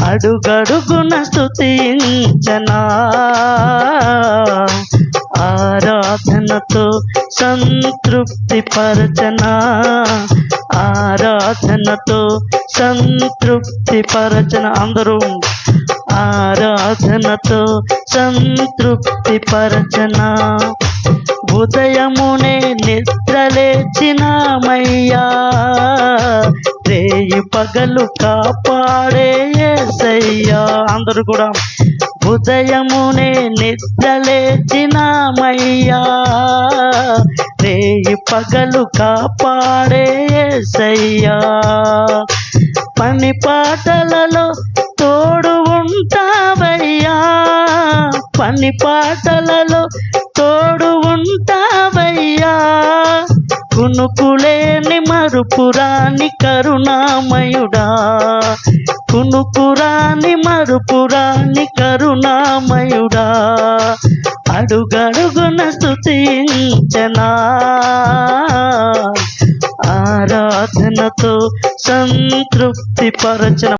అడుగడుగున స్తుతించనా, ఆరాధనతో సంతృప్తి పరచనా, ఆరాధనతో సంతృప్తి పరచన. అందరూ ఆరాధనతో సంతృప్తి పరచనా. ఉదయమునే నిద్రలేచినామయ్యా, రేయి పగలు కాపాడే యేసయ్యా. అందరూ కూడా ఉదయమునే నిద్రలేచినామయ్యా, రేయి పగలు కాపాడే యేసయ్యా. పని పాటలలో తోడు ఉంటావయ్యా, పని పాటలలో తోడు ఉంటావయ్యా. కునుకులేని మరుపురాని కరుణామయుడా, కునుకురాని మరుపురాని కరుణామయుడా. అడుగడుగున స్తుతించనా, ఆరాధనతో సంతృప్తి పరచన.